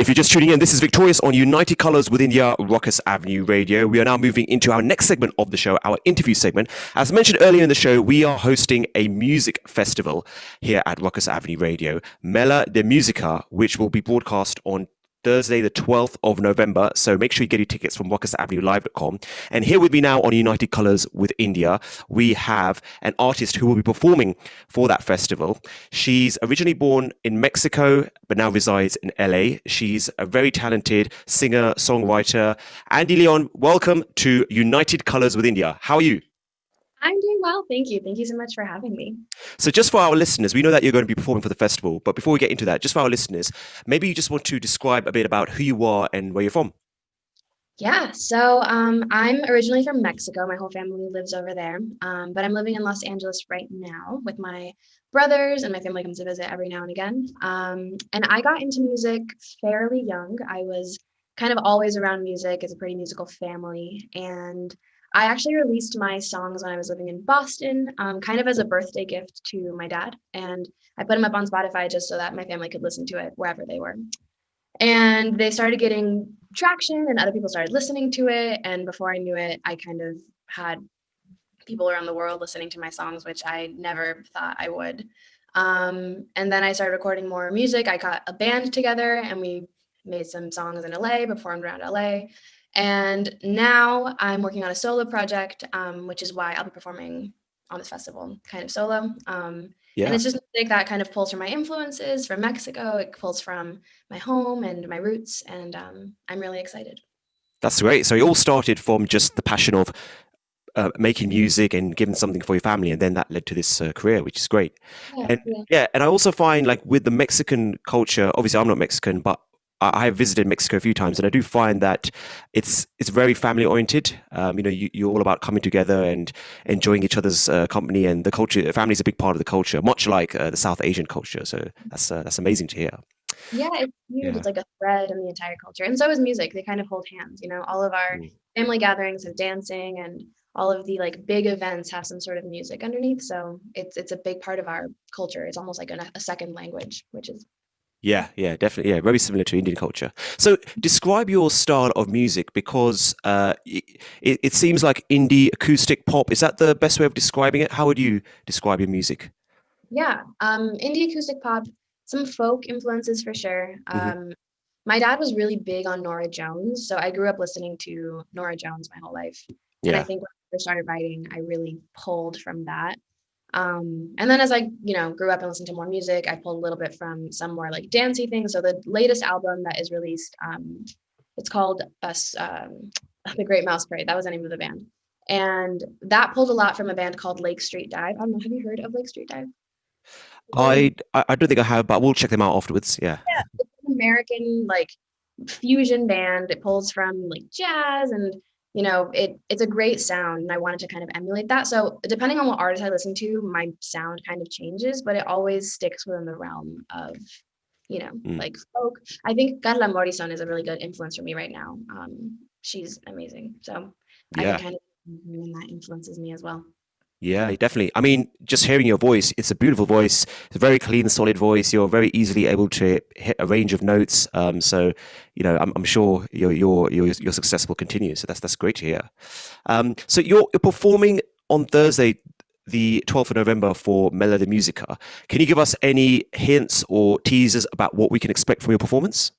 If you're just tuning in, this is Vik Toreus on United Colors with India, Rukus Avenue Radio. We are now moving into our next segment of the show, our interview segment. As mentioned earlier in the show, we are hosting a music festival here at Rukus Avenue Radio, Mela de Musica, which will be broadcast on Thursday, the 12th of November. So make sure you get your tickets from rukusavenuelive.com. And here with me now on United Colors with India, we have an artist who will be performing for that festival. She's originally born in Mexico, but now resides in LA. She's a very talented singer, songwriter. Andy Leon, welcome to United Colors with India. How are you? I'm doing well, thank you. Thank you so much for having me. So just for our listeners, we know that you're going to be performing for the festival, but before we get into that, just for our listeners, maybe you just want to describe a bit about who you are and where you're from. Yeah, so I'm originally from Mexico. My whole family lives over there, but I'm living in Los Angeles right now with my brothers, and my family comes to visit every now and again. And I got into music fairly young. I was kind of always around music. It's a pretty musical family, and I actually released my songs when I was living in Boston, kind of as a birthday gift to my dad. And I put them up on Spotify just so that my family could listen to it wherever they were. And they started getting traction and other people started listening to it. And before I knew it, I kind of had people around the world listening to my songs, which I never thought I would. And then I started recording more music. I got a band together and we made some songs in LA, performed around LA. And now I'm working on a solo project, which is why I'll be performing on this festival kind of solo. And it's just music that kind of pulls from my influences from Mexico. It pulls from my home and my roots. And I'm really excited. That's great. So it all started from just the passion of making music and giving something for your family. And then that led to this career, which is great. And I also find like with the Mexican culture, obviously I'm not Mexican, but I have visited Mexico a few times, and I do find that it's very family oriented. You're all about coming together and enjoying each other's company, and the culture. Family is a big part of the culture, much like the South Asian culture. So that's amazing to hear. Yeah, it's huge. Yeah. It's like a thread in the entire culture, and so is music. They kind of hold hands. You know, all of our family gatherings have dancing, and all of the like big events have some sort of music underneath. So it's a big part of our culture. It's almost like a second language, which is. Yeah, definitely. Yeah, very similar to Indian culture. So describe your style of music, because it seems like indie acoustic pop. Is that the best way of describing it? How would you describe your music? Yeah, indie acoustic pop, some folk influences for sure. My dad was really big on Norah Jones, so I grew up listening to Norah Jones my whole life. And I think when I first started writing, I really pulled from that. And then as I, grew up and listened to more music, I pulled a little bit from some more like dancey things. So the latest album that is released, it's called The Great Mouse Parade. That was the name of the band. And that pulled a lot from a band called Lake Street Dive. I don't know, have you heard of Lake Street Dive? I don't think I have, but we'll check them out afterwards. Yeah, it's an American like fusion band. It pulls from like jazz and it's a great sound, and I wanted to kind of emulate that. So depending on what artist I listen to, my sound kind of changes, but it always sticks within the realm of, like folk. I think Carla Morrison is a really good influence for me right now. She's amazing. So I can kind of, and that influences me as well. Yeah, definitely. I mean, just hearing your voice, it's a beautiful voice. It's a very clean, solid voice. You're very easily able to hit a range of notes. So, I'm sure your success will continue. So that's great to hear. So you're performing on Thursday, the 12th of November for Mela de Musica. Can you give us any hints or teasers about what we can expect from your performance?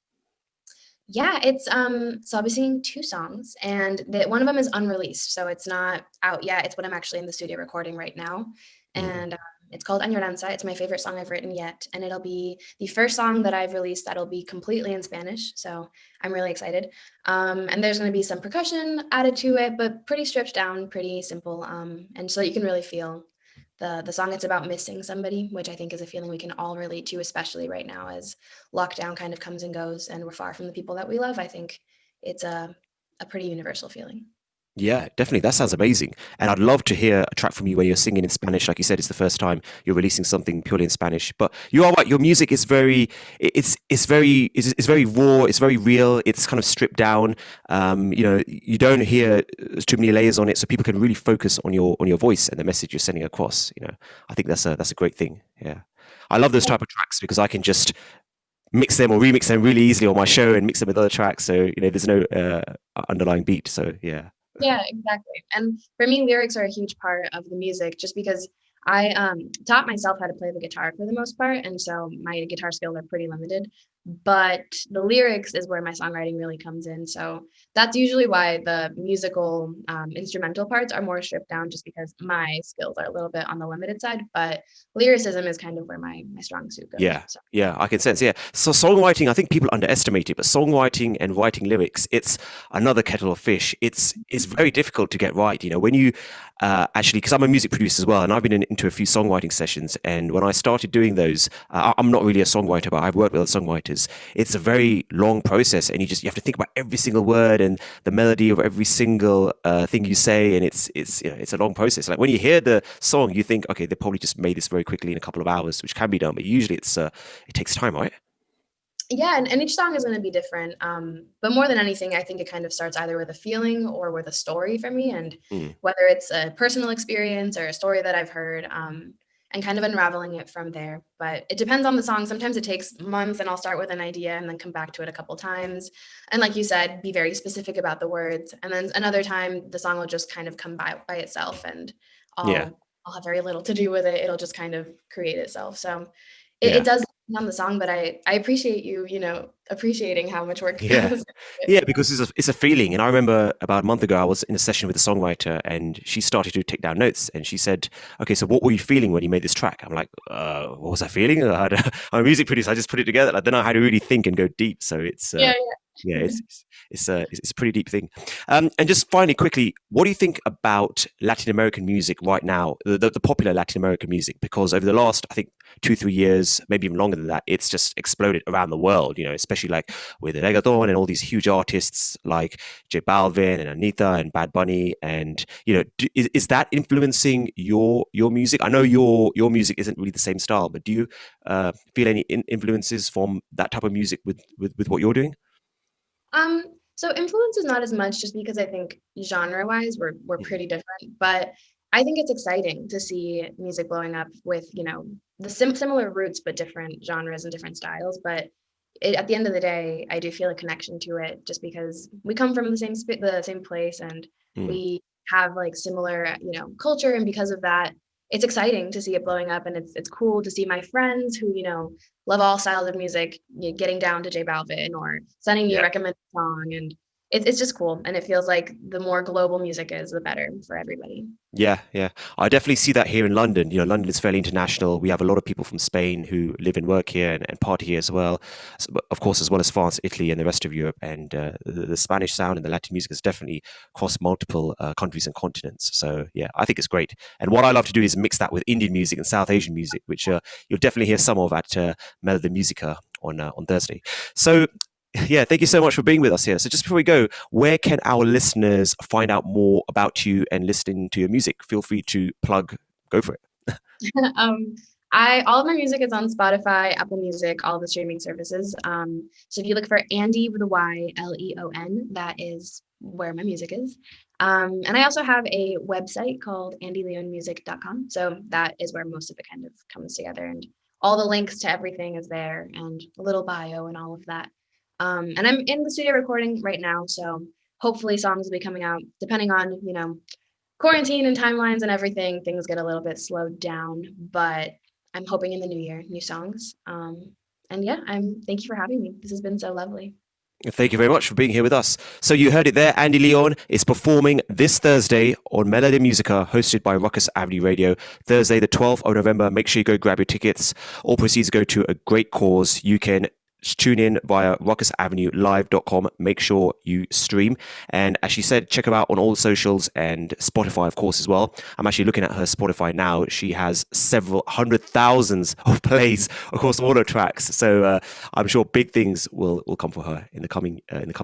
Yeah, it's so I'll be singing 2 songs, and one of them is unreleased, so it's not out yet. It's what I'm actually in the studio recording right now, and it's called Añoranza. It's my favorite song I've written yet, and it'll be the first song that I've released that'll be completely in Spanish, so I'm really excited. And there's going to be some percussion added to it, but pretty stripped down, pretty simple, and so you can really feel the song. It's about missing somebody, which I think is a feeling we can all relate to, especially right now as lockdown kind of comes and goes and we're far from the people that we love. I think it's a pretty universal feeling. Yeah, definitely. That sounds amazing. And I'd love to hear a track from you where you're singing in Spanish. Like you said, it's the first time you're releasing something purely in Spanish. But you are right. Your music is very raw. It's very real. It's kind of stripped down. You don't hear too many layers on it, so people can really focus on your voice and the message you're sending across. I think that's a great thing. Yeah, I love those type of tracks because I can just mix them or remix them really easily on my show and mix them with other tracks. So, there's no underlying beat. So, yeah. Yeah, exactly. And for me, lyrics are a huge part of the music just because I taught myself how to play the guitar for the most part. And so my guitar skills are pretty limited. But the lyrics is where my songwriting really comes in. So that's usually why the musical instrumental parts are more stripped down, just because my skills are a little bit on the limited side. But lyricism is kind of where my strong suit goes. Yeah, So. yeah, I can sense. Yeah, so songwriting, I think people underestimate it, but songwriting and writing lyrics, it's another kettle of fish. It's very difficult to get right. When you actually, because I'm a music producer as well, and I've been into a few songwriting sessions, and when I started doing those, I'm not really a songwriter, but I've worked with other songwriters. It's a very long process, and you have to think about every single word and the melody of every single thing you say, and it's a long process. Like when you hear the song, you think, okay, they probably just made this very quickly in a couple of hours, which can be done, but usually it takes time, right? Yeah, and each song is going to be different. But more than anything, I think it kind of starts either with a feeling or with a story for me. And Mm. whether it's a personal experience or a story that I've heard, and kind of unraveling it from there. But it depends on the song. Sometimes it takes months and I'll start with an idea and then come back to it a couple times. And like you said, be very specific about the words. And then another time the song will just kind of come by itself and Yeah, I'll have very little to do with it. It'll just kind of create itself. So it yeah. does depend on the song, but I appreciate you, appreciating how much work Yeah. goes into it Yeah, for me. because it's a feeling. And I remember about a month ago, I was in a session with a songwriter and she started to take down notes and she said, okay, so what were you feeling when you made this track? I'm like, what was I feeling? I'm a music producer. I just put it together. I don't know how to really think and go deep. So Yeah, yeah, yeah. it's a pretty deep thing. And just finally, quickly, what do you think about Latin American music right now, the popular Latin American music? Because over the last, I think, 2-3 years, maybe even longer than that, it's just exploded around the world. Especially like with reggaeton and all these huge artists like J Balvin and Anita and Bad Bunny. And is that influencing your music? I know your music isn't really the same style, but do you feel any influences from that type of music with what you're doing? Um, so influence is not as much just because I think genre-wise we're Mhm. pretty different, but I think it's exciting to see music blowing up with, the similar roots but different genres and different styles. But at the end of the day, I do feel a connection to it just because we come from the same place and Mm. we have like similar, culture, and because of that, it's exciting to see it blowing up, and it's cool to see my friends who, love all styles of music, getting down to J Balvin or sending me a Yeah. recommended song. And it's just cool. And it feels like the more global music is, the better for everybody. Yeah, yeah. I definitely see that here in London. London is fairly international. We have a lot of people from Spain who live and work here and party here as well. But of course, as well as France, Italy, and the rest of Europe. And the Spanish sound and the Latin music has definitely crossed multiple countries and continents. So, yeah, I think it's great. And what I love to do is mix that with Indian music and South Asian music, which you'll definitely hear some of at Melody Musica on Thursday. So, yeah, thank you so much for being with us here. So, just before we go, where can our listeners find out more about you and listening to your music? Feel free to plug, go for it. um, all of my music is on Spotify, Apple Music, all the streaming services. So if you look for Andy with a Y, Leon, that is where my music is. And I also have a website called andyleonmusic.com. So that is where most of it kind of comes together, and all the links to everything is there, and a little bio and all of that. And I'm in the studio recording right now, so hopefully songs will be coming out depending on, quarantine and timelines and everything. Things get a little bit slowed down, but I'm hoping in the new year, new songs. And yeah, thank you for having me. This has been so lovely. Thank you very much for being here with us. So you heard it there. Andy Leon is performing this Thursday on Melody Musica, hosted by Rukus Avenue Radio. Thursday, the 12th of November. Make sure you go grab your tickets. All proceeds go to a great cause. You can tune in via ruckusavenuelive.com. Make sure you stream. And as she said, check her out on all the socials and Spotify, of course, as well. I'm actually looking at her Spotify now. She has several hundred thousands of plays across all her tracks. So I'm sure big things will come for her in the coming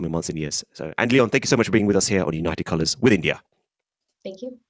months and years. So, and Leon, thank you so much for being with us here on United Colors with India. Thank you.